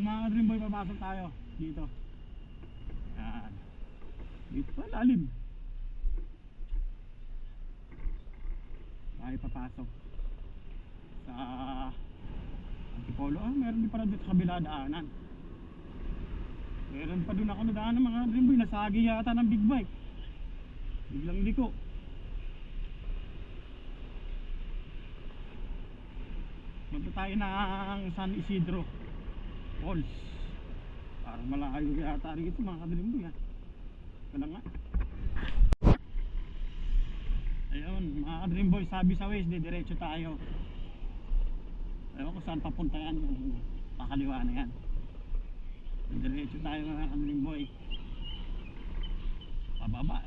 Yan mga ka-Dream Boy, papasok tayo dito. Yan. Dito pa lalim. Tayo papasok sa Antipolo. Meron din pala dito sa kabila daanan. Meron pa dun ako nadaan ng mga Dream Boy. Nasagi yata ng big bike. Biglang liko. Punta tayo ng San Isidro Falls. Parang malayo yata rin ito mga ka-Dream Boy. Kaya nga. Ayun mga ka-Dream Boy, sabi sa Waze, diretso tayo. Ewan ko saan papunta yan. Pakaliwa na yan. Diretso tayo mga ka-Dream Boy. Pababa.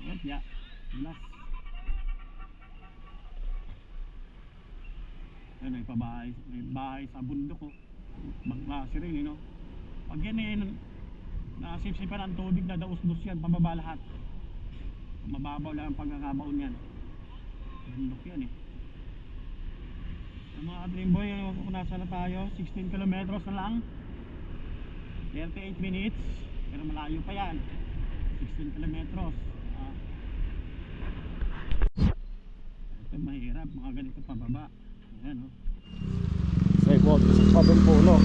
Ayun, ya. Bulas. Ayun, may bahay sa bundok. Magklase rin, no? Pag yan nasipsipan ng tubig na daus-dus yan, pababa lahat. Mababaw lang ang pagkakabaon yan. Bundok yan mga Dream Boy, kung nasa na tayo, 16 kilometers na lang, 38 minutes, pero malayo pa yan. 16 kilometers. Ito mahirap, mga ganito pababa. Ayan sa ibot, sa pabong puno.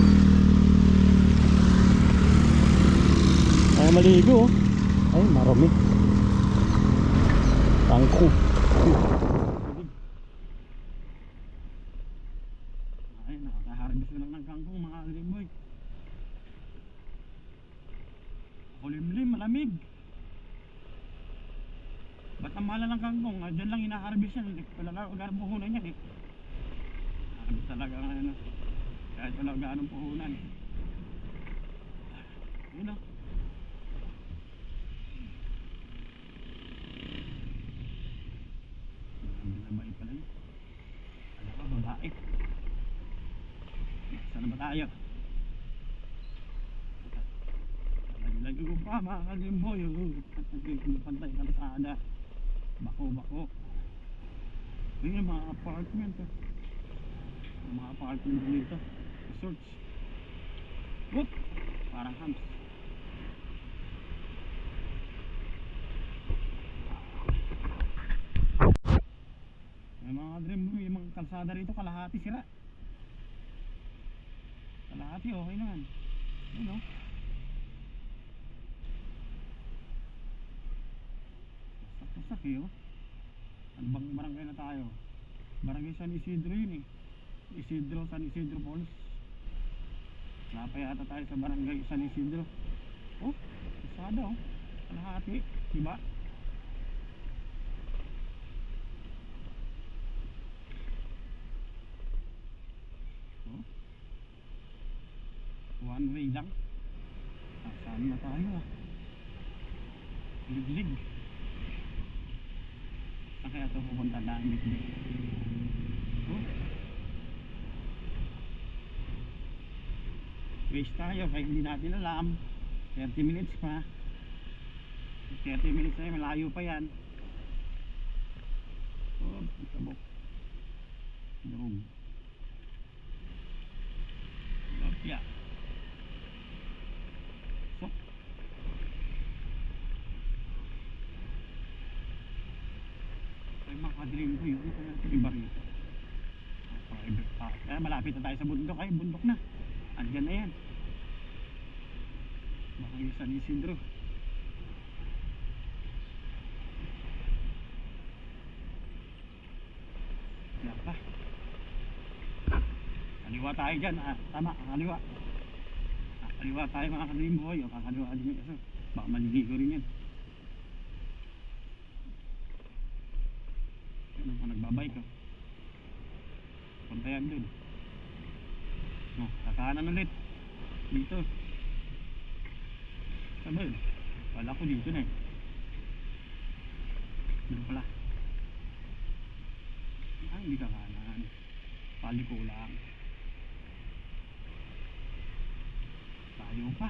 Ay maligo. Ay marami. Tangkong. Ay nakakaharvest na lang ng kangkong mga Dream Boy. Kulimlim, malamig. Ba't ang mahal ng kangkong? Diyan lang hinaharvest yan. Wala nga puhunan yan harvest talaga nga kahit wala ganong puhunan. Yun babae pala yun. Ano ba babae? Saan na ba tayo? Lagi ko pa mga ka-Dream Boy. Pantay kalsada. Bako. Ayun mga apartment mga apartment dito. Resorts. Whoop! Parang hams. May mga Dream Boy, yung mga kalsada rito kalahati sira. Kalahati okay naman. Ayun Sasak ano bang barangay na tayo? Barangay San Isidro yun San Isidro Falls. Napa yata tayo sa barangay San Isidro. Kasada kalahati, diba? One way lang. Saan na tayo Liglig. Saan kaya ito pupunta na Liglig? Waste tayo kahit hindi natin alam. 30 minutes pa. 30 minutes na malayo pa yan. Sabok. Darong. Lopya. Ay mga ka-Dream Boy iba rito. Malapit na tayo sa bundok. Ay bundok na. Andyan na yan. Baka yung San Isidro. Yan pa. Kaliwa tayo dyan. Tama, kaliwa. Kaliwa tayo mga ka-Dream Boy. Kakaliwa din yung baka maliligo rin yan. Yan ang nagbabike puntayan dun. Kakanan ulit dito. Sabi wala ko dito na dun pala. Hindi kakanan, paliko lang tayo pa.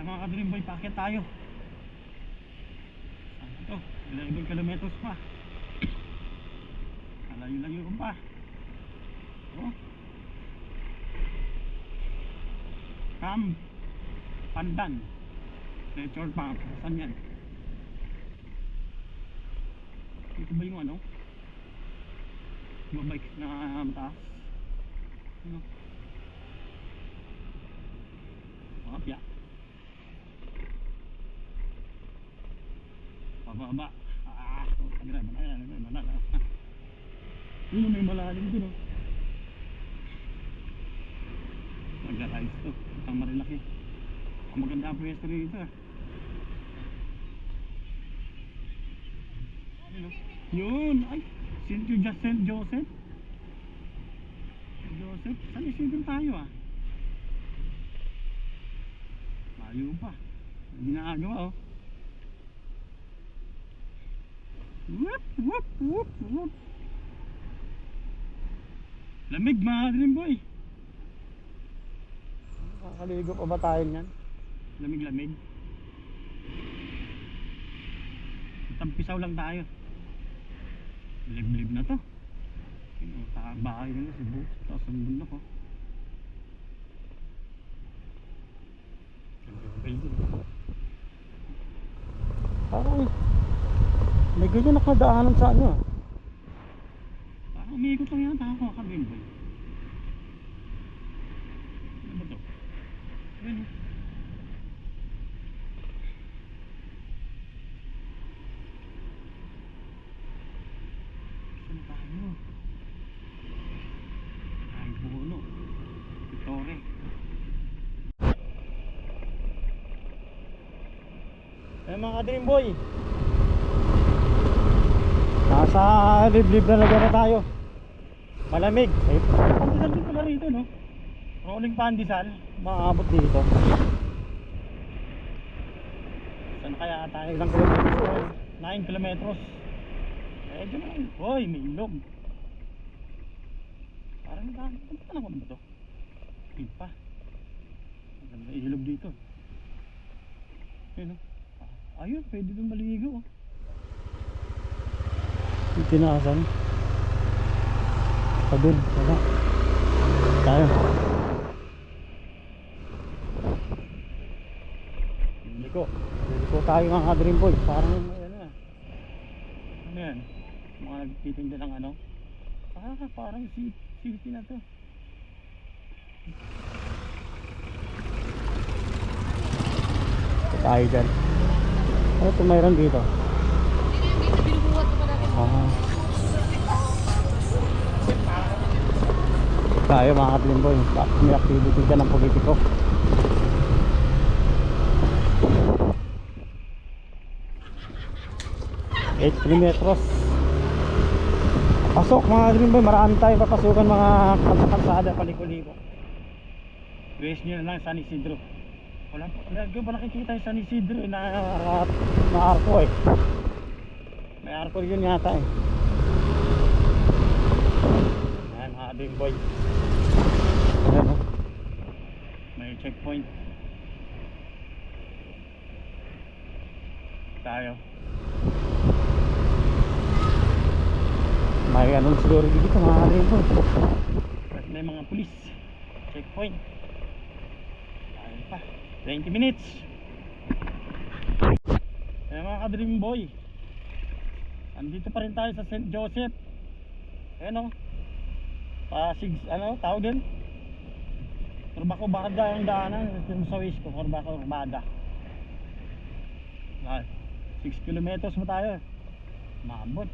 Mga ka-Dream Boy, paket tayo. Ito, 11 kilometers pa. Layo-layo pa. Oh. Camp Pandan. Petrol pump. Saan yan? Ito ba yung ano? Mabike na mataas? Ano? Mapya. Pababa. Banana. Yun may malalim dun oh. Mag-rice to. Ang marilaki. Ang maganda ang pwesto rito ah. Yun! Ay! St. Joseph. Saan isigil tayo ah? Malayo pa. Hindi nakagawa oh. Whoop. Lamig mga dream boy. Makakaligo pa ba tayo niyan? Lamig. Tampisaw lang tayo. Liblib na to. Bahay nila si Bo. Taas ang bundok oh. Parang may ganyan nakadaanan sa ano ah. Parang umiikot lang yata ako kakabin boy. Ano ba to? Ayan oh. Saan tayo? Ay puno. Victoria. Eh mga dream boy, nasa liblib na lagyan na tayo. Malamig. Pandesal din pala rito no. Rolling pandesal. Maabot dito. Saan kaya tayo? Ilang kilometros? 9 kilometros. Medyo na. Hoy, may ilog. Parang ano ba ito? Ipa. May ilog dito. Ayun o. Ayun, pwede doon maligo oh. Yung tinaasan pa dun, wala tayo. Liliko tayo mga dream boy. Parang ano yan, mga nagtitinda ng ano. Parang city na to. Tayo dyan. Ano ito mayroon dito? Tayo mga kadlim boy, may activity dyan ng politiko. 8 kilometros pasok mga kadlim boy. Marami tayong papasukan mga kalsada paliko-liko. Wish nyo na lang San Isidro. Wala ba nakikita yung San Isidro na arko eh. May arko yun yata eh. Ayan mga kadlim boy. Ayan, may checkpoint tayo. May anong siguro dito mga kadlim boy. At may mga pulis. Checkpoint. Tayo pa 20 minutes. Ayan mga kadream boy, andito pa rin tayo sa St. Joseph. Ayan o, Pasig, ano tawag din? Corbaco Barda yung daanan. Sa wish ko, Corbaco Barda. 6 kilometers mo tayo. Maabot.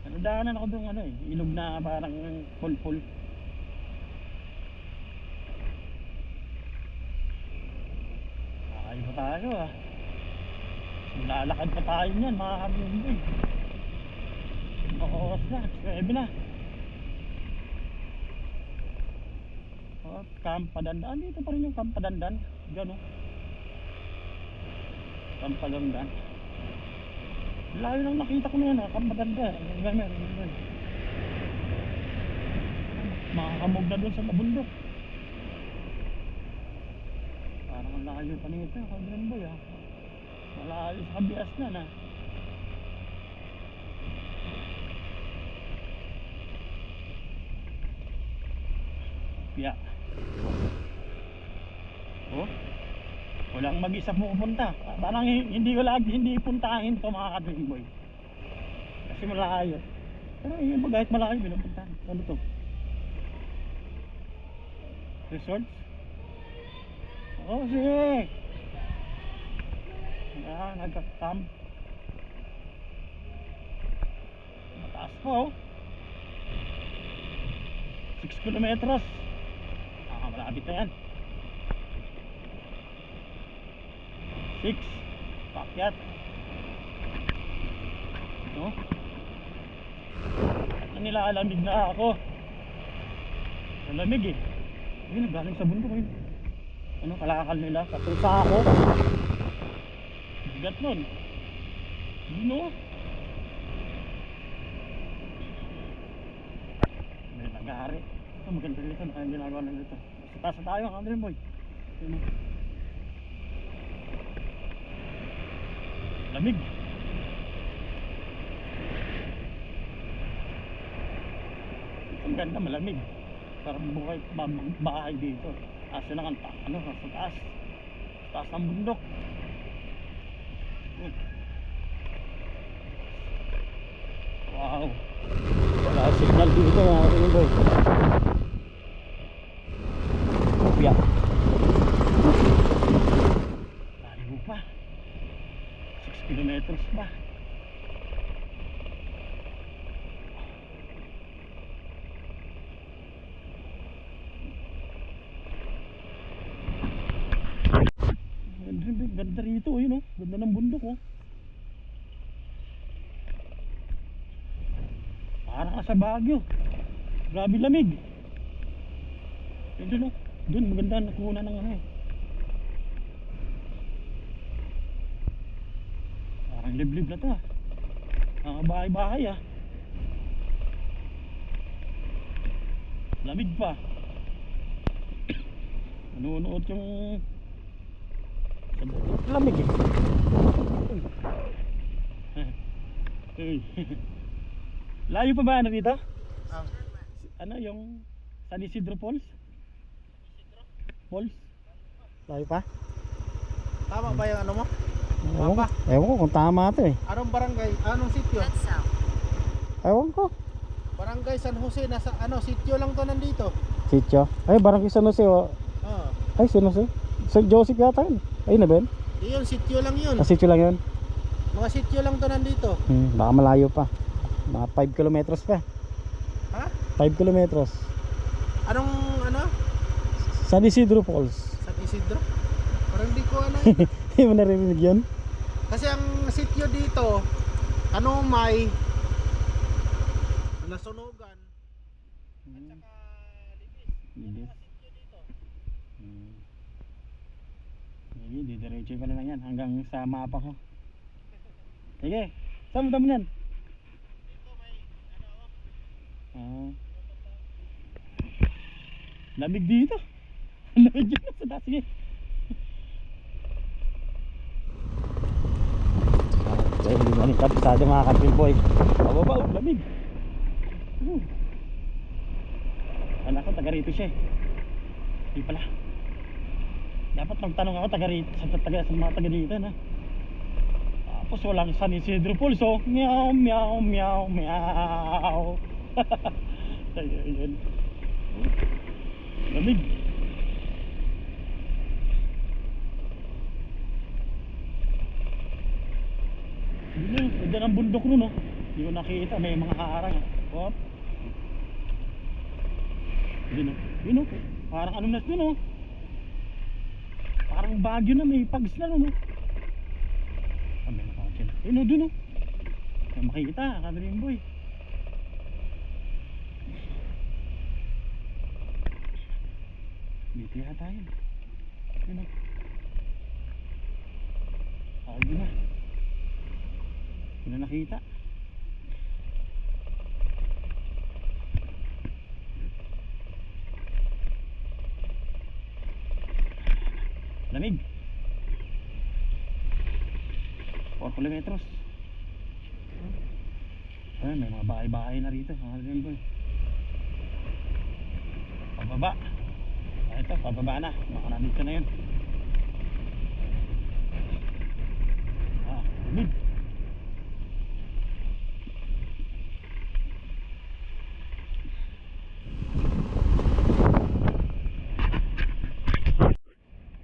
Ano daanan ako doon ano eh, ilog na parang pulpul. Ayun pa tayo ah. Lalakad pa tayo niyan mga kabindin. Oras na, 9 na. Camp Padandan. Dito pa rin yung Camp Padandan. Diyan o. Camp Padandan. Layo lang nakita ko na yan ha. Camp Padandan. Makakamog na doon sa bundok. Parang ang layo pa nito. Kadran boy ha. Malayo sa kabias na. Kopya. Oh, walang mag-isa pupunta. Parang hindi ko lagi hindi puntahin to mga ka-Dreamboy. Kasi malayo. Pero yung kahit malayo pinupuntahan. Ano to? Resorts? Oh, sige. Ah, nagka-camp. Mataas po. 6 kilometers. Malapit na yan. 6. Pakyat. Ito. Nilalamig na ako. Malamig eh. Ayun, galing sa bundok yun. Ano, kalakal nila. Katusa ako. Bigat nun. Dino. May nagari. Ito, maganda dito. Nakayang ginagawa na dito. Tasa tayo, Dreamboy. Ayun. Lamig. Ang ganda, malamig. Parang buhay bahay dito. Asa na kanta, ano, sa taas. Taas ng bundok. Wow. Wala signal dito mga Dreamboy. Kopya. Layo pa. 6 kilometers pa. Ganda rito, yun oh. Ganda ng bundok oh. Parang ka sa Baguio. Grabe lamig. Yun dun oh. Dun maganda nakuha ng ano eh. Parang liblib na to ah. Bahay-bahay ah. Lamig pa. Nanunood yung lamig eh. Layo pa ba ano dito? Ano yung San Isidro Falls? Falls? Layo pa? Tama ba yung ano mo? Ewan ko kung tama ito eh. Anong barangay? Anong sityo? Ewan ko. Barangay San Jose, nasa ano sityo lang to nandito. Sityo? Ay, barangay San Jose oh. Ay, San Jose? San Joseph yata yun. Ayun na ba yun? Iyon, sityo lang yun. Sityo lang yun? Mga sityo lang to nandito. Baka malayo pa. Mga 5 kilometers pa. Ha? 5 kilometers. Anong ano? San Isidro Falls. San Isidro? Parang di ko ano. Hindi mo narinig yun? Kasi ang sityo dito, ano may nasunugan. At saka Libis. Sityo dito. Sige, didiretso ko na lang yan hanggang sa mapa ko. Sige, saan mo damo yan? Dito may ano Lamig dito. Lamig dito sa taas. Sige. Dahil hindi mo nitap sa mga ka-Dreamboy. Bababa, lamig. Anak ko, taga rito siya eh. Hindi pala. Dapat magtanong ako taga rito, sa mga taga dito na. Tapos walang San Isidro Falls oh. Meow, meow, meow, meow. Ayun. Lamig. Ganda ng bundok nun oh. Hindi ko nakita, may mga harang oh. Yun oh. Yun oh. Parang ano na dun oh. Parang Baguio na, may pags na no. May nakakakil. Yun o, dun o. Kaya makikita, ka-Dreamboy. Dito yata yun. Yun o. Ayun na. Yun na nakita. Lamig. 4 kilometers. Ayan, may mga bahay-bahay na rito. Pababa. Ito, pababa na. Baka nandito na yun. Lamig.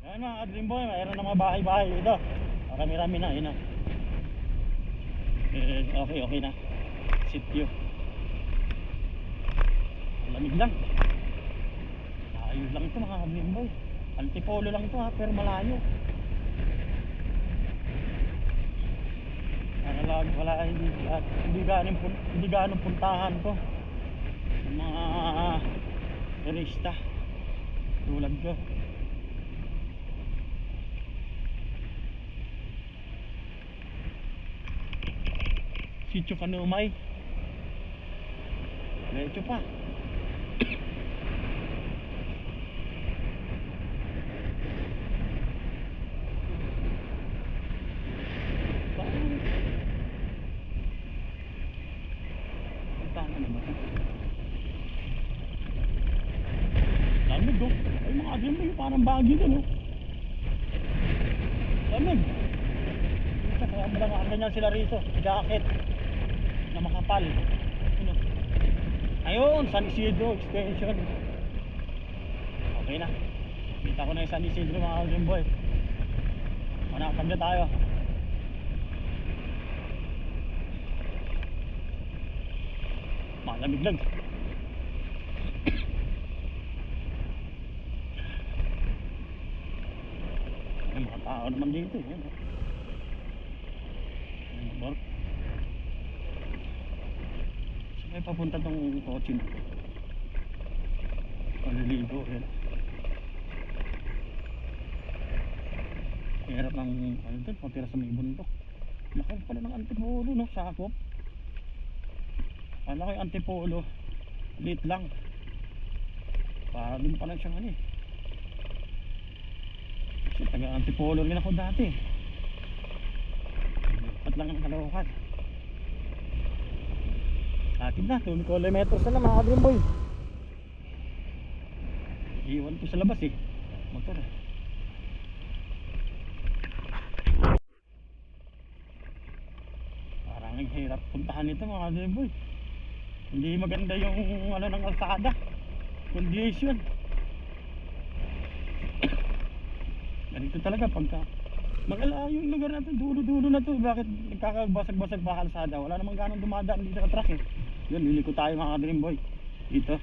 Ayan mga ka-Dream Boy, mayroon na mga bahay-bahay dito. Marami-rami na, yun na. Okay na. Sityo. Lamig lang. Ayos lang ito mga ka-Dream Boy. Antipolo lang ito ha, pero malayo. Wala, hindi ganong puntahan to ng mga turista tulad ko. Sitio Kanumay, diretso pa. Lamig oh. Ay mga Dream, parang bagyo dun oh. Lamig. Kaya malangaan ganyan sila rito. Jacket na makapal. Ano? Ayun, San Isidro extension. Okay na. Kita ko na yung San Isidro mga Dream Boy. Manapan na tayo. Malamig lang. May mga tao naman dito. Yan. Saan kayo papunta tong kotse na? Paliligo. Yan. Hirap ng ano ito, patira sa may bundok. Laki pala ng Antipolo no, sakop. Ano kayo Antipolo? Lit lang. Para din pala siyang ano eh. Kasi taga Antipolo rin ako dati. Lipat lang ang Caloocan. Atin na, 2 kilometers na lang mga Dream Boy. Iwan ko sa labas eh. Motor eh. Parang ang hirap puntahan ito mga Dream Boy. Hindi maganda yung ano ng kalsada. Condition. Ganito talaga pagka magala yung lugar natin, dulo-dulo na to. Bakit nagkakabasag-basag pa kalsada? Wala namang ganong dumadaan dito sa truck eh. Yun, liliko tayo mga Dream Boy. Dito.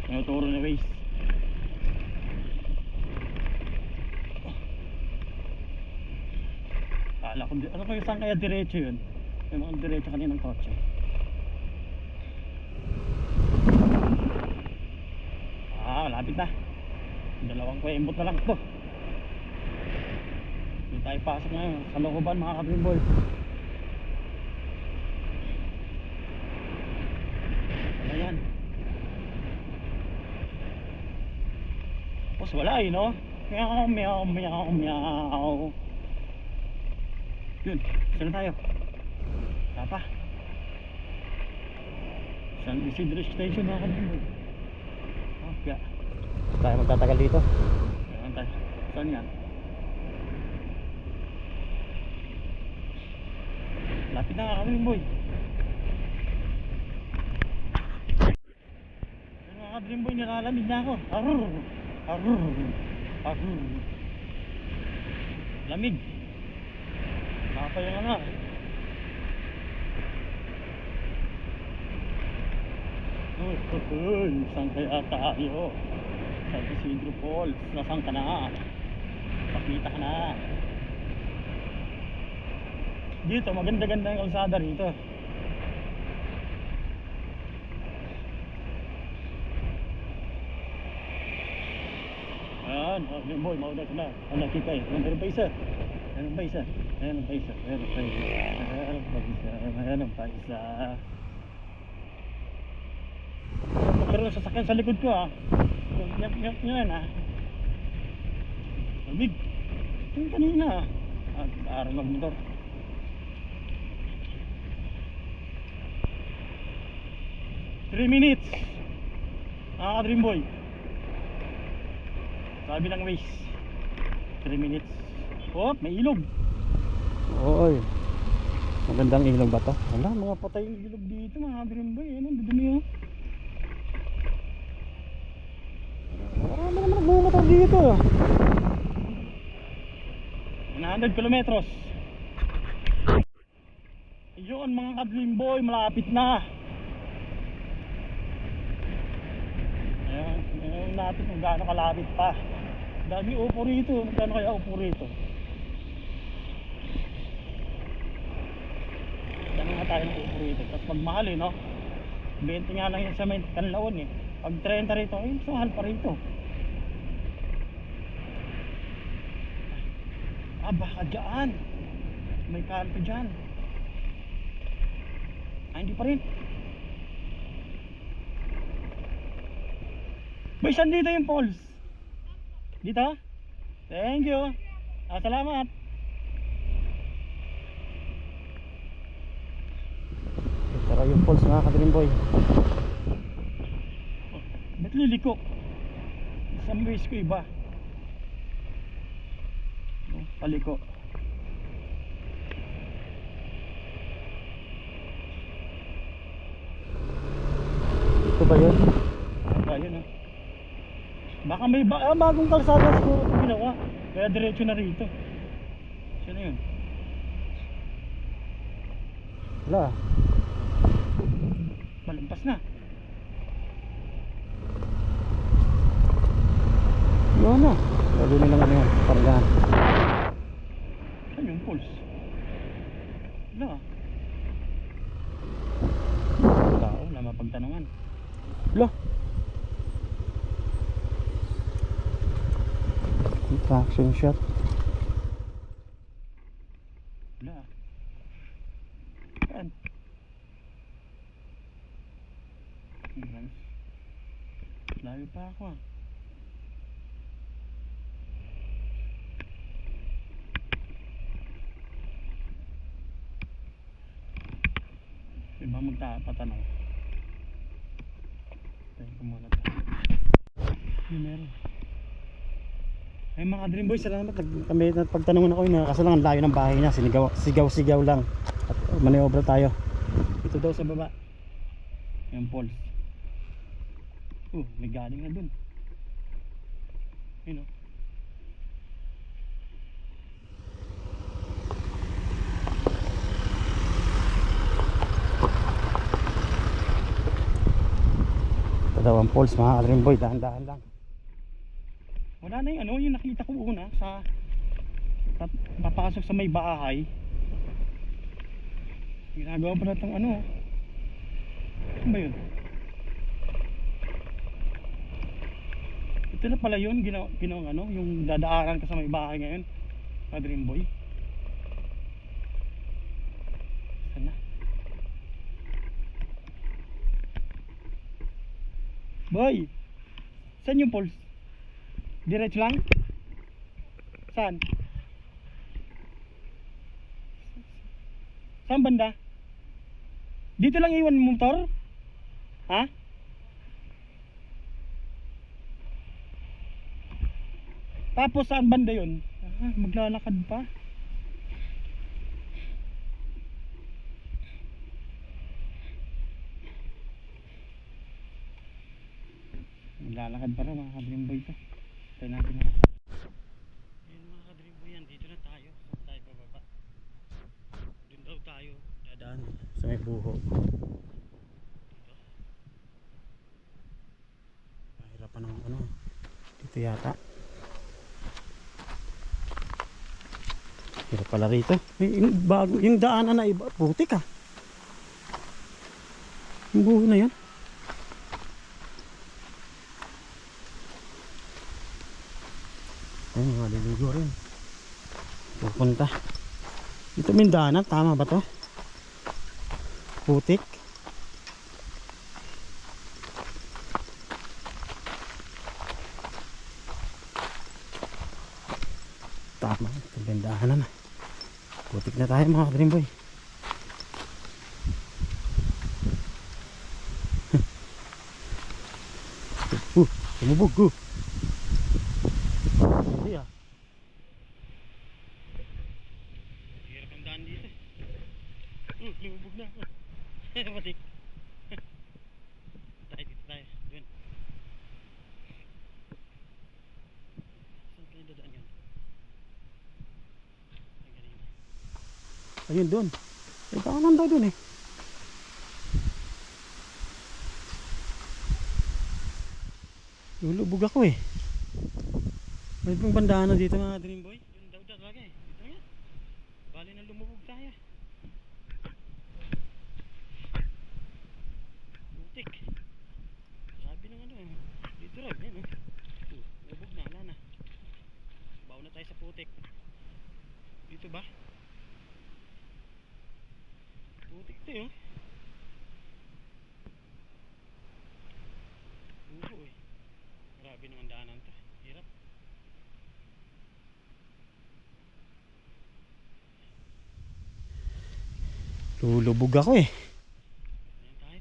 Tinuturo na ways. Kala ko, ano kayo saan kaya diretso yun? May mga diretso kaninang kotse. Malapit na. 2 kwembot na lang ito. Hindi tayo pasok ngayon sa Looban mga ka-Dream Boy. Ano yan? Tapos wala eh no? Meow meow meow meow. Yun, saan tayo? Tapa San Isidro Station mga ka-Dream Boy. Kaya tayo magtatagal dito. Ayan tayo. Saan yan? Lapit na kami Dream Boy. Ayan mga Dream Boy, nilalamig na ako. Arrrr! Arrrr! Arrrr! Lamig. Nakapaya nga na. Saan kaya tayo? San Isidro Falls. Nasaan ka na? Pakita ka na. Dito maganda-ganda yung kalsada rito. Ayan, Dream Boy, mauna ka na. Ano, kikay? Meron pa isa. Meron pa isa. Meron pa isa. Meron pa isa. Meron pa isa. Meron pa isa. Pero sasakyan sa likod ko ah. Yak yan ah. Lamig. Yung kanina ah. Araw magmotor. Three minutes. Dream Boy. Sabi ng Waze 3 minutes. Oh, may ilog. Oy. Magandang ilog ba to? Wala, mga patay yung ilog dito mga Drimboy. Ano, dudumi oh. Marami naman nagmumotor dito. 100 kilometros. Yun mga Kadrimboy, malapit na. Ayun natin kung gaano kalapit pa. Dami upo rito. Magkano kaya upo rito? Tanong nga tayo ng upo rito. Tapos pag mahal no? 20 nga lang yan sa may Kanlaon Pag 30 rito, ay mas mahal pa rito. Baka dyan. May kanto dyan. Hindi pa rin. Boy, saan dito yung poles? Dito? Thank you. Salamat. Tara yung falls mga Kadrimboy. Ba't liliko? Isang ways ko iba. Paliko. Ito ba yun? Ayun Baka may bagong kalsada siguro ito ginawa. Kaya diretso na rito. Saan na yun? Wala. Malampas na. Yun na. Sabi nila nga yun. Paragahan. Saan yung pulse? Wala. Wala mapagtanungan. Wala. Traction shot. Wala. Saan? Layo pa ako Iba magpatanong. Tayo ko muna ito. Yun meron. Ay mga Dreamboy, salamat. Kami pagtanungan ako yun. Kaso lang ang layo ng bahay niya. Sigaw-sigaw lang. At maniobra tayo. Ito daw sa baba. Yung poles. May galing na dun. Yun Ito daw ang falls mga Kadrimboy. Dahan-dahan lang. Wala na yung nakita ko una sa papasok sa may bahay. Ginagawa pa na itong ano ba yun? Ito na pala yun ginawang yung dadaanan ka sa may bahay ngayon Kadrimboy. Saan na? Boy! Saan yung poles? Diretso lang? Saan? Saan banda? Dito lang iwan mo motor? Ha? Tapos saan banda yun? Maglalakad pa? Maglalakad pa rin mga Kadrimboy ito. Tayo natin na. Ayun mga Kadrimboy yan, dito na tayo. Saan tayo bababa? Doon daw tayo dadaan Sa may buho. dito. Mahirapan ng dito yata. Hirap pala rito. Yung daanan na iba. Putik Yung buho na yan. Ayun, maliligo rin. Pupunta. Ito Mindanao, tama ba to? Putik. Tama, ito Mindanao na. Putik na tayo mga Kadrimboy. Sumubog Ayun doon. May daanan daw doon eh. Lulubog ako eh. May pang bandana dito mga Dream Boy. Yun daw talaga eh. Dito nga. Bali na lumubog tayo. Putik. Sabi ng ano eh. Dito rin. Yan oh. Lumubog na. Wala na. Baon na tayo sa putik. Dito ba? Putik ito yun. Oo eh. Grabe naman daanan to. Hirap. Lulubog ako eh. Ayan tayo.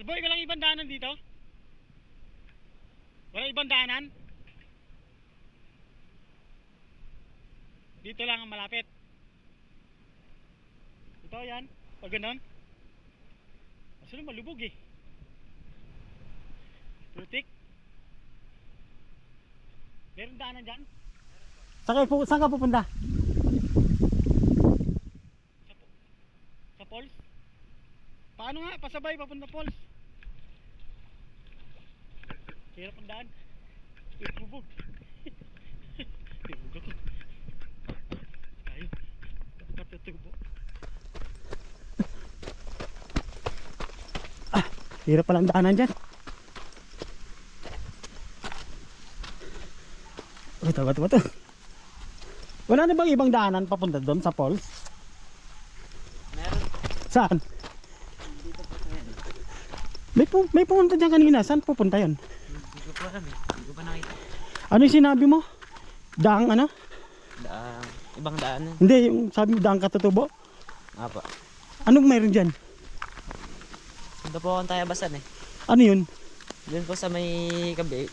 Boy, walang ibang daanan dito? Walang ibang daanan? Dito lang ang malapit. Ito yan. Pag ganun. Kasi malubog eh. Putik. Meron daanan dyan? Saan ka pupunta? Sa falls? Paano nga? Pasabay papunta falls. Hirap ang daan. Lubog. Lubog ako. Tayo. Patutubo. Hirap pala ang daanan dyan. Bato. Wala na bang ibang daanan papunta doon sa falls? Meron. Saan? Dito po sa yan. May pumunta dyan kanina. Saan pupunta yun? Hindi ko po alam eh. Hindi ko pa nakita. Ano yung sinabi mo? Daang ano? Ibang daanan. Hindi, yung sabi mo daang Katutubo. Apa. Anong mayroon dyan? Dito po akong tayabasan eh. Ano yun? Doon po sa may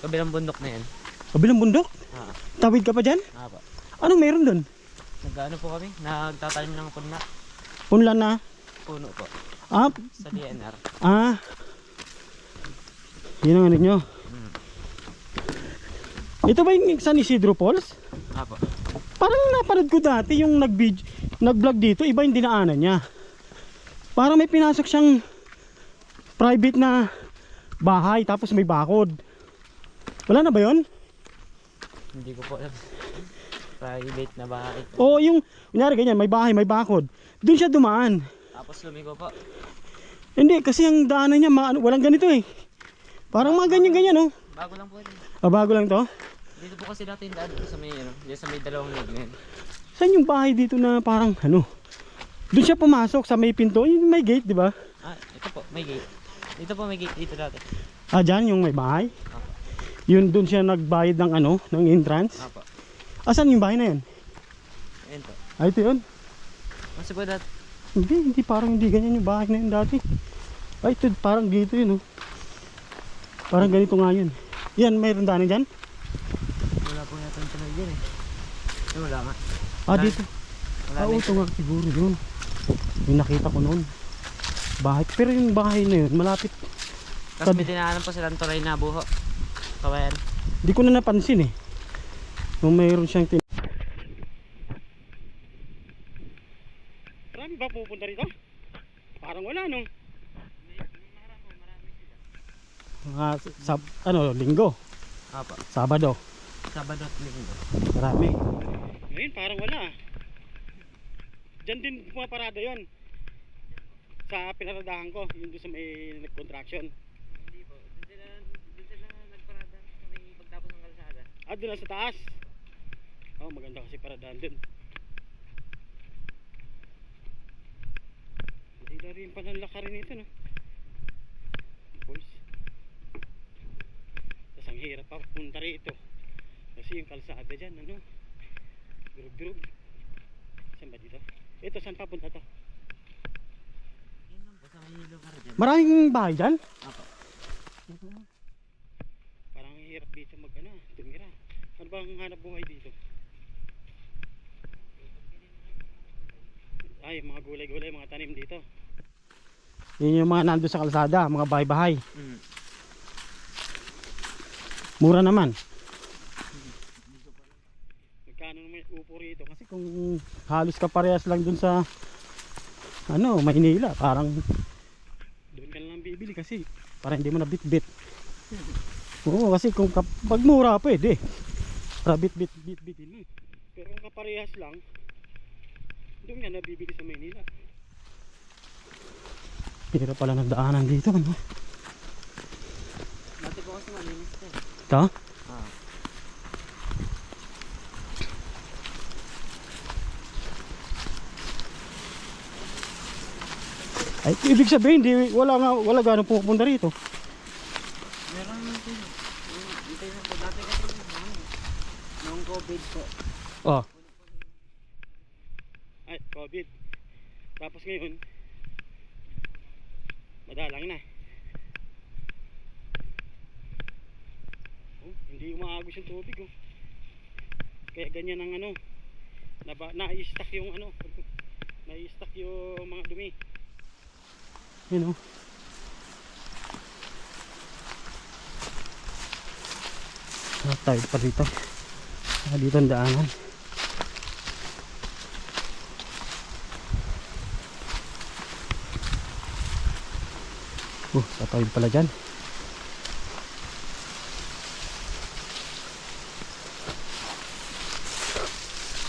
kabilang bundok na yan. Kabilang bundok? Ah. Tawid ka pa dyan? Apa. Anong mayroon doon? Nag-ano po kami? Nagtatanim ng punla. Punla na? Puno po. Ah, Sa DNR. yun ang ano nyo. Ito ba yung San Isidro Falls? Apa. Parang napanood ko dati yung nag-vlog dito, iba yung dinaanan niya. Parang may pinasok siyang private na bahay tapos may bakod. Wala na ba yun? Hindi ko po alam. Private na bahay. Oo, yung kunyari ganyan, may bahay, may bakod. Doon siya dumaan. Tapos lumigo po. Hindi, kasi ang daanan niya, walang ganito eh. Parang mga ganyan-ganyan oh. Bago lang po rin. Bago lang to. Dito po kasi dati yung daan dito sa may ano. Dito sa may dalawang leg na yan. Saan yung bahay dito na parang ano? Doon siya pumasok sa may pinto, yung may gate, di ba? Ito po, may gate. Dito po may gate dito dati. Dyan yung may bahay. Apa. Yun doon siya nagbayad ng ano, ng entrance. Apa. Asan yung bahay na yun? Ayan po. Ito yun. Kasi po dati. Hindi parang hindi ganyan yung bahay na yun dati. Ito parang dito yun oh. Parang ganito nga yun. Yan, mayroon daanan dyan? Wala po yata yung tunog dyan eh. Wala nga. Dito. Wala na Ito nga siguro yun. Yung nakita ko noon. Bahay. Pero yung bahay na yun, malapit. Tapos may dinaanan po silang tulay na buho. Kawayan. Hindi ko na napansin eh. Nung mayroon siyang Marami ba pupunta rito? Parang wala no. Mga linggo, Apa. Sabado. Sabado at linggo. Marami. Ngayon parang wala. Diyan din pumaparada yon. Sa pinaradahan ko, yung doon sa may nag-contraction. Hindi po. Doon sila nagparada sa may pagtapos ng kalsada. Doon lang sa taas. Maganda kasi paradahan dun. Hindi na rin pala lakarin ito no. Pulse. Tapos ang hirap pa punta rito. Kasi yung kalsada dyan ano. Durug-durug. Saan ba dito? Ito saan papunta to? Yan lang po sa may lugar dyan. Maraming bahay dyan? Apa. Parang hirap dito tumira. Ano bang hanap buhay dito? Mga gulay-gulay, mga tanim dito. Yun yung mga nando sa kalsada, mga bahay-bahay. Mm. Mura naman. Magkano naman? nag-upo rito. Kasi kung halos kaparehas lang dun sa ano, Maynila, parang doon ka lang bibili kasi parang hindi mo na bit-bit. Oo, kasi kung pag mura pwede. Para bit-bitin mo. Pero kung kaparehas lang, doon ka nabibili sa Maynila. Hirap pala ng daanan dito, ano? Dati po kasi malinis na. Ito? Ay, ibig sabihin, wala ganong pupunta rito. Meron natin. Hintay na po. Dati kasi noong COVID po. Oh. Ay, COVID. Tapos ngayon, madalang na. Oh, hindi umaagos yung tubig, oh. Kaya ganyan ang ano, na-i-stack yung ano, na-i-stack yung mga dumi. Yun, oh. Tayo pa dito. Dito ang daanan. Tatawid pala dyan.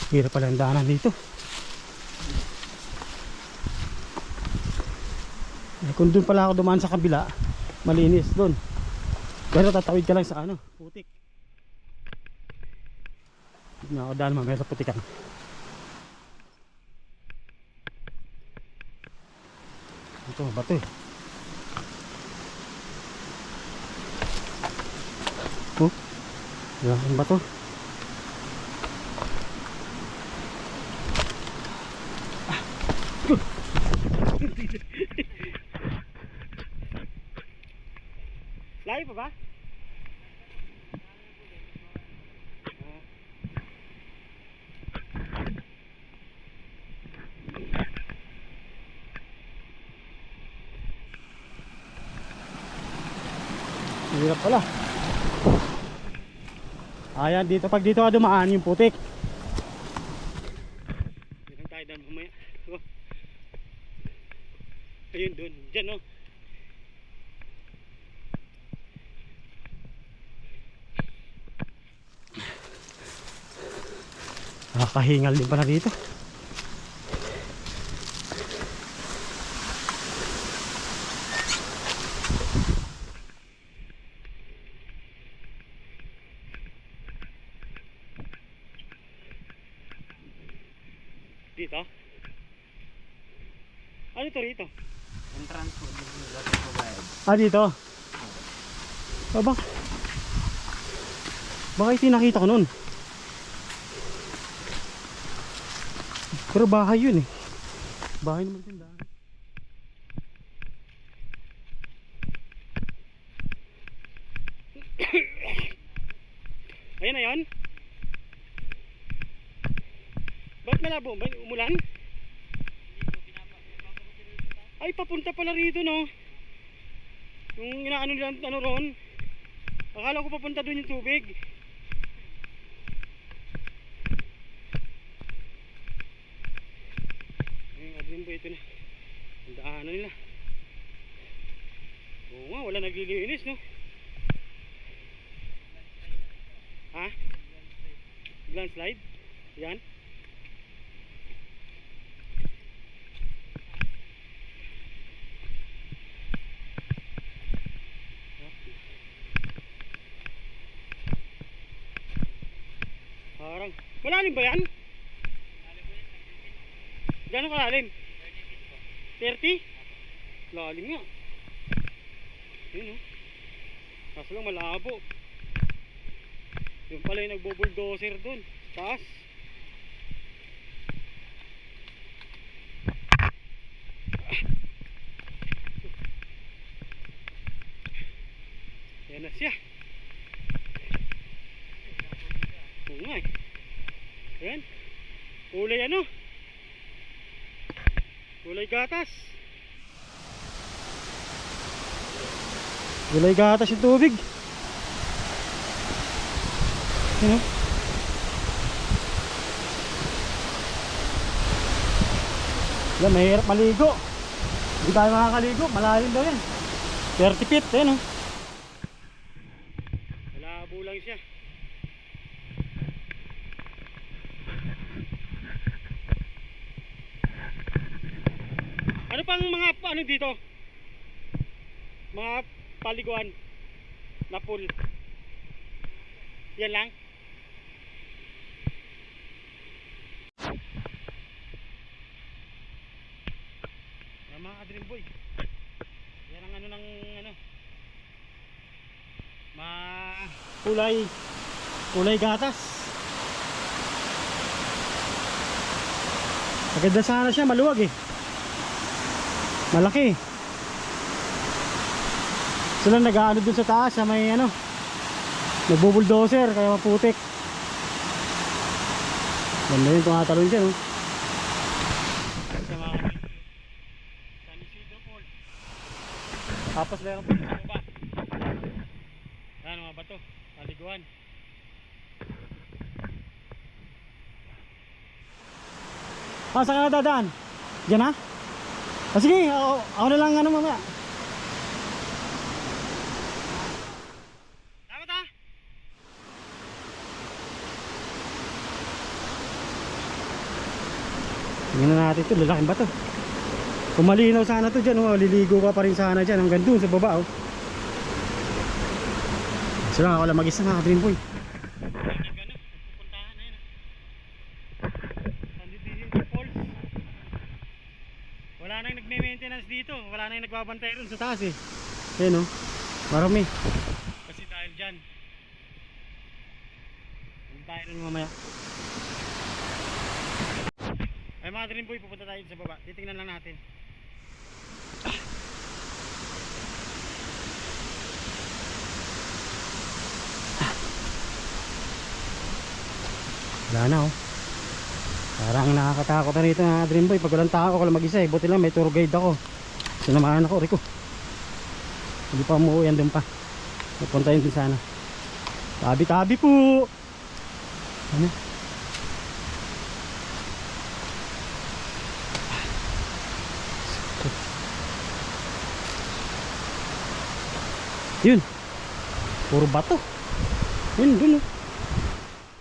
Hirap pala ang daanan dito. Kung doon pala ako dumaan sa kabila, malinis doon. Pero tatawid ka lang sa ano, putik. Hindi ako daan mamaya sa putikan. Ito, bato eh. Oh, yan ang bato. Layo pa ba? Hirap pala. Ayan, dito pag dito ka dumaan yung putik. Dito tayo daan mamaya. Oh. Ayun doon, dyan oh. Nakakahingal din pala dito. Dito? Ano ito rito? Entrance po. Dito? Baka ito nakita ko nun. Pero bahay yun eh. Bahay naman tindahan. Ayan na yun. Ba't malabo? Umulan? Ay, papunta pala rito no. Yung inaano nila ano ron. Akala ko papunta doon yung tubig. Ayun ba ito na. Ang daanan nila. Oo nga, wala naglilinis no. Ha? Landslide? Yan? Parang, malalim ba yan? Gano'ng kalalim? 30? Lalim nga. Yun oh. Kaso lang malabo. Yung pala yung nagbo-bulldozer dun. Taas. Yan na siya. Oo nga eh. Ayan. Kulay ano? Kulay gatas. Kulay gatas yung tubig. Ano? Yan, mahirap maligo. Hindi tayo makakaligo, malalim daw yan. 30 feet, ayun oh. Malabo lang siya. Ano pang mga ano dito? Mga paliguan na pool. Yan lang. Yan mga Dream Boy. Yan ang ano ng ano. Kulay gatas. Maganda sana siya, maluwag eh. Malaki. Sila nag-aano dun sa taas sa may ano, nagbo-bulldozer kaya maputik. Ganda yun, tumatalon dyan oh. San Isidro Falls. Tapos meron po sa baba. Yan mga bato, paliguan. Ah, saan ka na dadaan? Diyan ha? Ah, sige, ako na lang ano mamaya. Dapat ha? Tingnan na natin ito, lalaking bato. Kung malinaw sana ito dyan, liligo ka pa rin sana dyan hanggang dun sa baba oh. So lang ako lang mag-isa mga Dream Boy. Wala nang nagme-maintenance dito, wala nang nagbabantay rin sa taas eh. Ayan o, marami. Kasi dahil dyan, hindi tayo rin mamaya. Ay mga Dream Boy, pupunta tayo sa baba, titingnan lang natin. Wala na oh. Parang nakakatakot na rito na Dream Boy. Pag walang tao ako lang mag-isa eh. Buti lang may tour guide ako. Sinamahan ako, Rico. Hindi pa umuwi yan dun pa. Napunta yun din sana. Tabi-tabi po. Ano? Yun. Puro bato. Yun, dun oh.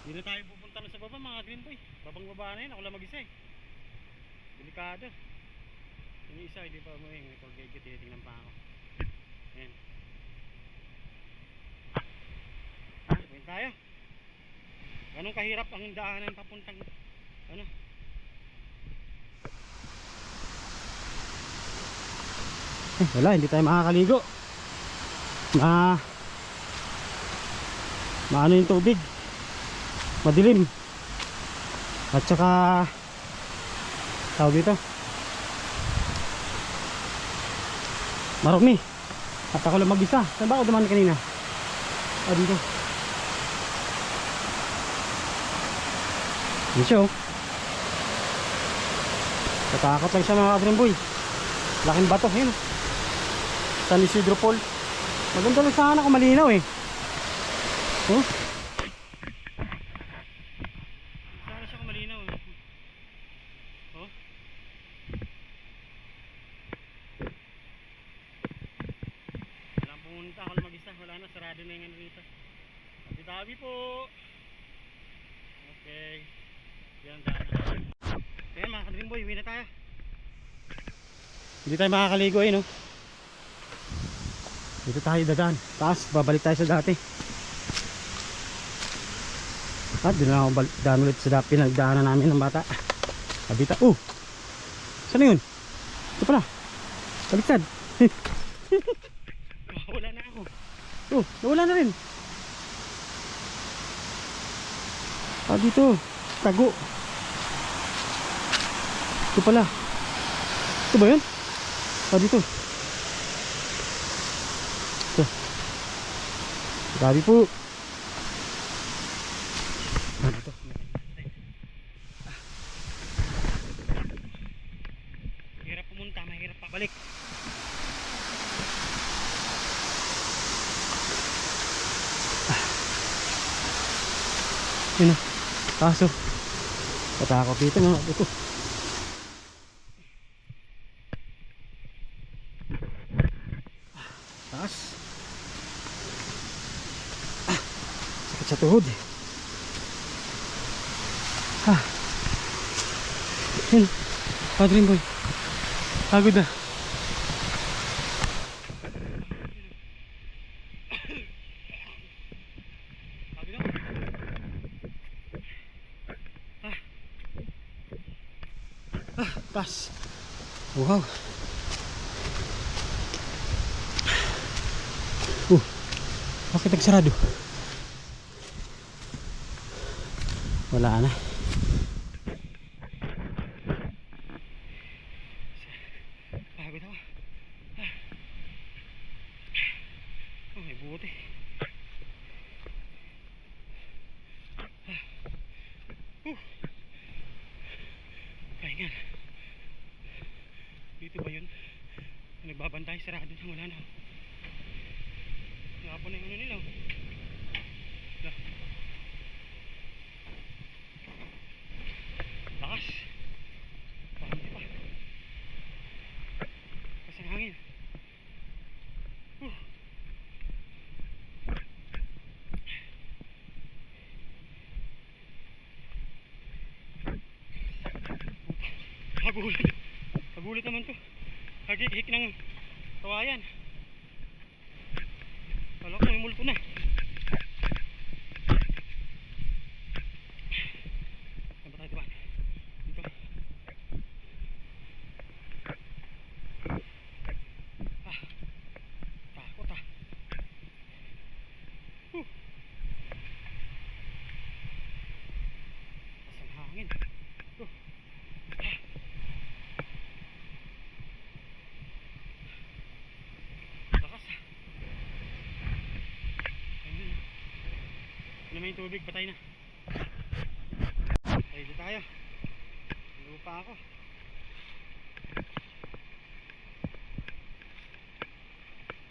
Hindi na tayo pupunta na sa baba mga Dream Boy. Babang baba na yun, ako lang mag-isa eh. Delikado. Yung isa hindi pa umuwi, may tour guide ko, tinitingnan pa ako. Ayan. Ayan tayo. Ganun kahirap ang daanan papuntang ano. Wala, hindi tayo makakaligo. Maano yung tubig, madilim. At saka tawag dito, marami. At ako lang mag-isa. Saan ba ako dumaan kanina? Dito. Yun siya oh. Katakot lang siya mga Dream Boy. Laking bato, yun oh. San Isidro Falls. Maganda lang sana kung malinaw eh. Oh. Sana siya kung malinaw eh. Oh. Walang pumunta, ako lang mag-isa. Wala na, sarado na yung ano rito. Tabi-tabi po. Okay. Yan, daan na. Kaya mga Dream Boy, uwi na tayo. Hindi tayo makakaligo eh no. Dito tayo dadaan. Taas, babalik tayo sa dati. At doon lang ako daan ulit sa dati. Pinagdaanan namin ng bata. Kabita. Saan na yun? Ito pala. Baliktad. Wala na ako. Nawala na rin. Dito. Tago. Ito pala. Ito ba yun? Dito. Grabe po. Ito. Mahirap pumunta, mahirap pabalik. Yun na. Kaso, patakot dito mga ito. Taas. Sakit sa tuhod. Yun. Padring boy. Pagod na. Taas. Wow. Bakit nagsarado? Wala na. Pagod ako. Oh, may buti. Pahinga. Dito ba yun? Nagbabantay, sarado na, wala na. Nakapon na yung ano nila. Lakas. Baka hindi pa. Kasi ang hangin. Hagulit. Hagulit naman to. Hagik-hik ng kawayan. Wala ko may multo na. Saan ba tayo diba? Dito. Takot ah. Asang hangin. Lakas ah. Ano may tubig, patay na. Ready tayo. Lupa ako.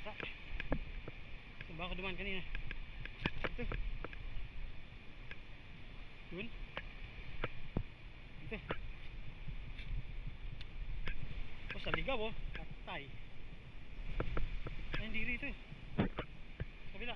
Saan ba ako dumaan kanina? Ito. Yun. Ito. O sa ligaw oh. Patay. Ay hindi rito eh. Kabila.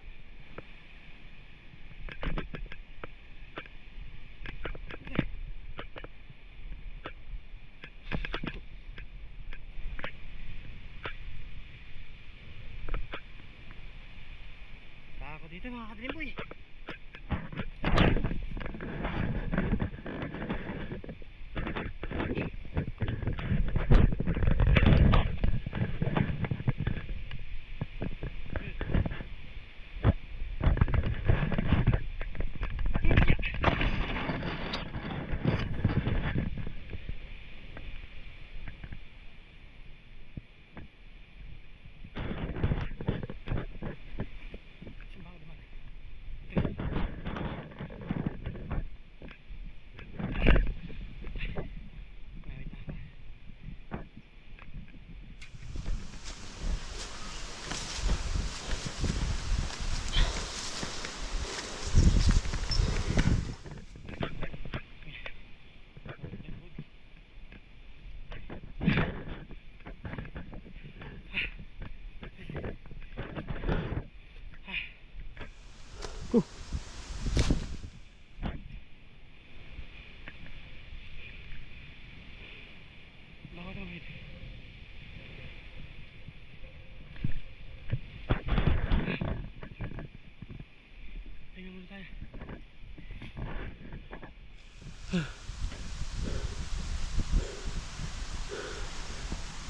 Ako dito mga kadrim boy.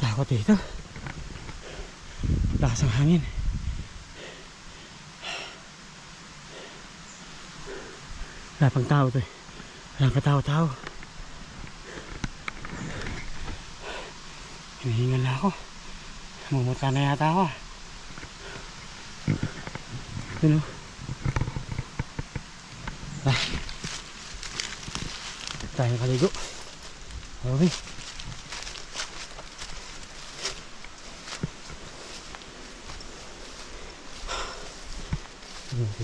Takot dito. Lakas ang hangin. Wala pang tao to eh. Walang katao-tao. Hinihingal na ako. Mumuta na yata ako. Yun o. Tayo kaligo. Okay.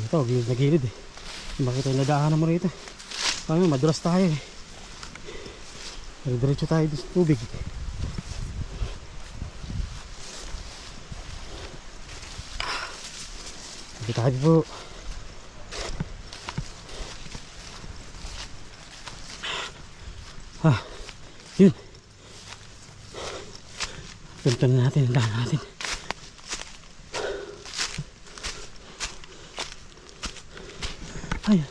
Ito, gilid na gilid eh. Bakit tayo nadaanan mo rito? Kami madulas tayo eh. Pero diretso tayo sa tubig. Tabi po. Yun. Punta na natin ang daan natin. Ay.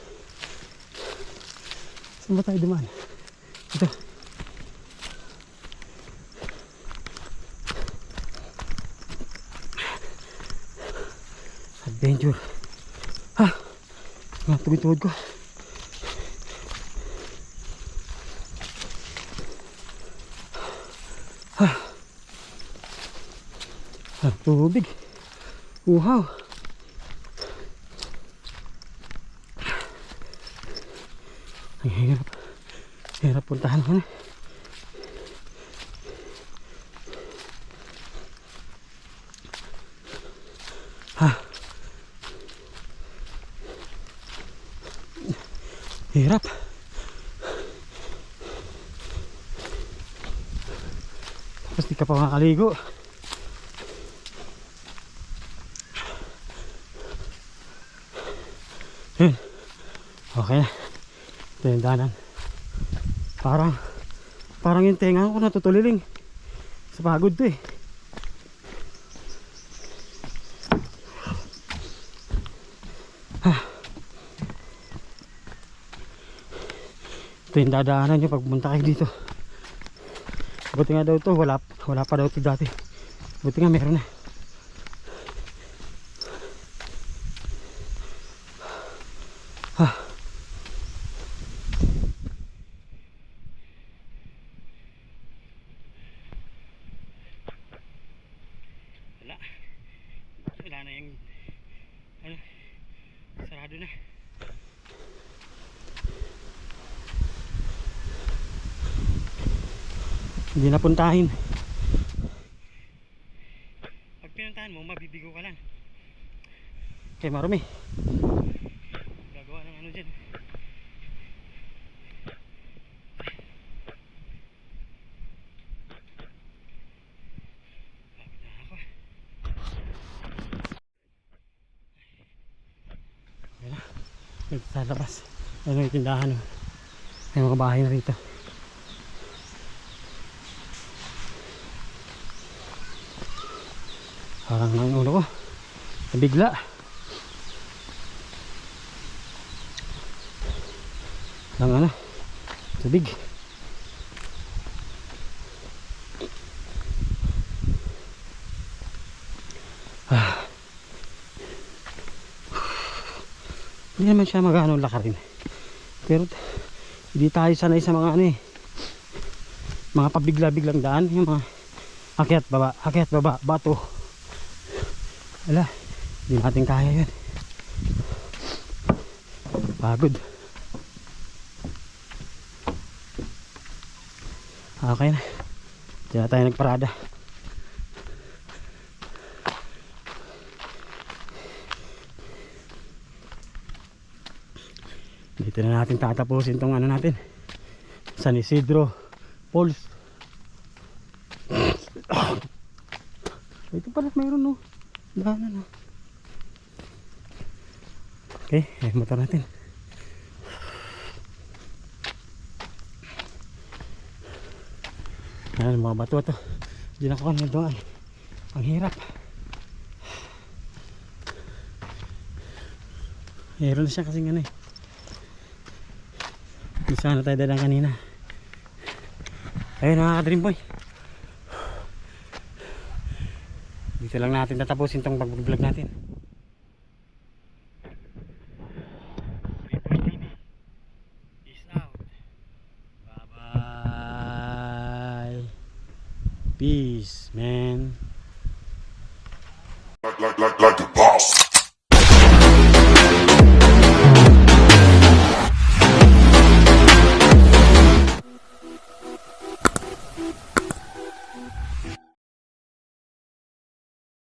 Saan ba tayo dumaan? Ito. Adventure. Mga tugod-tugod ko. Tubig. Wow. Ang hirap. Hirap puntahan ko na. Hirap. Tapos di ka pa makakaligo. Yun. Okay na. Ito yung daanan. Parang yung tenga ko natutuliling. Sa pagod to eh. Ito yung dadaanan nyo pag pumunta kayo dito. Buti nga daw to, wala pa daw to dati. Buti nga meron na. Wala na yung sarado na. Hindi na puntahin. Pag pinuntahan mo, mabibigo ka lang. Kaya marumi. Gagawa ng ano dyan. Pagod na ako. Okay na. Ito sa labas. Ano yung tindahan. May mga bahay na rito. Parang ang ulo ko nabigla. Lang ano, tubig. Hindi naman siya magano lakarin. Pero hindi tayo sanay sa mga ano eh, mga pabigla-biglang daan, yung mga akyat baba, bato. Wala, hindi natin kaya yun. Pagod. Okay na. Diyan na tayo nagparada. Dito na natin tatapusin tong ano natin, San Isidro Falls. Ito pala mayroon no. Daanan no. Okay, motor natin. Ayan, mga bato ito. Hindi na ko kanina doon. Ang hirap. Meron na siya kasing ano eh. Hindi sana tayo dalang kanina. Ayun mga ka-Dreamboy. Dito lang natin tatapusin tong pag-vlog natin. Dreamboy TV. Peace out. Bye-bye. Peace, man. Like the boss.